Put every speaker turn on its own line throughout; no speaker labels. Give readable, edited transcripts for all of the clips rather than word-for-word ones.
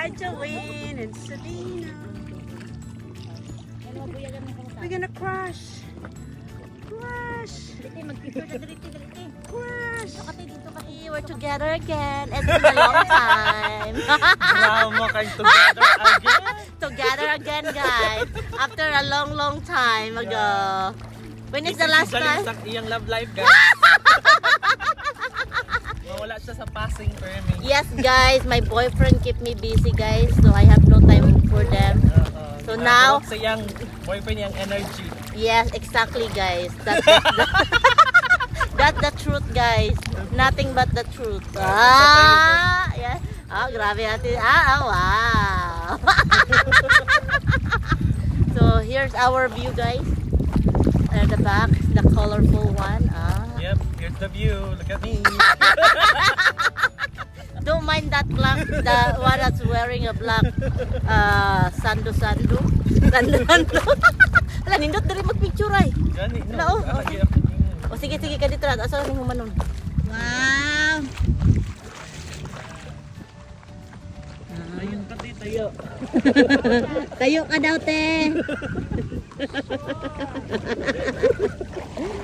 Hi, Jolene and Selena. We're gonna crush. Crush. Crush. We're together again. It's been a long time.
Drama kayo together again.
Together again, guys. After a long time ago. When is the last time?
Sa iyang love life, guys. Mawala siya sa passing permit.
Yes, guys. My boyfriend keep me busy, guys. So I have no time for them. So now,
sa iyang boyfriend, yung energy.
yes, exactly, guys. That's the truth, guys. Nothing but the truth. Yeah. Grabe natin. Wow. So here's our view, guys. At the back, the colorful one.
Yep, here's the view. Look at me.
Don't mind that black, the one that's wearing a black sando. Ala, nindot dali magpicture ay.
Gani, no.
Ala, O sige ka dito na. Asa ning humanon. Wow.
Ayun pati tayo.
Tayo ka daw, te.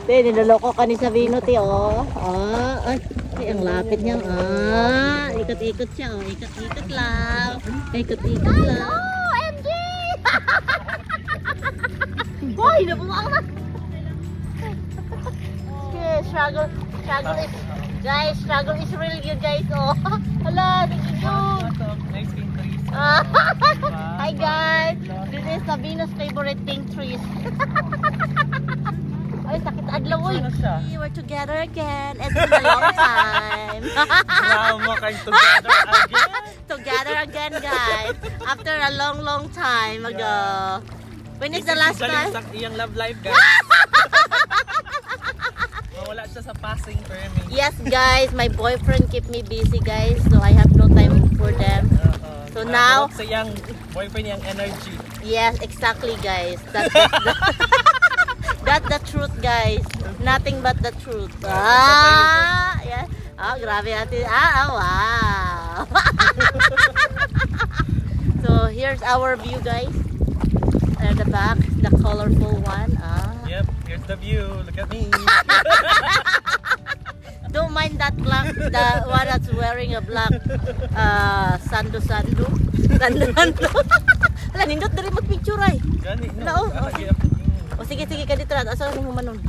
Te, niloloko ka ni Sabino, te, oh. Ay, ang lapit niya. Ikot-ikot siya, oh. Ikot-ikot lang. Ikot-ikot lang. MJ! Boy, nabumak na. Struggle is, guys, struggle is real, you guys, oh. Hala, nagiging.
Nice pink trees.
Hi guys, this is Sabino's favorite pink trees. Ay, sakit adlaw, oy. We're together again. It's been a long time.
Drama kayo together again.
Together again, guys. After a long time ago. When is the last time?
Sa iyang love life, guys. Mawala siya sa passing permit.
Yes, guys, my boyfriend keep me busy, guys. So I have no time for them. So now,
sa iyang boyfriend, yung energy.
yes, exactly, guys. That's the truth, guys. Nothing but the truth. Yeah. Grabe natin. Wow. So here's our view, guys. At the back, the colorful one.
Yep, here's the view. Look at me.
Don't mind that black, the one that's wearing a black sando. Ala, nindot dali magpicture ay.
Gani, no.
Ala, O sige ka dito na. Asa ning humanon.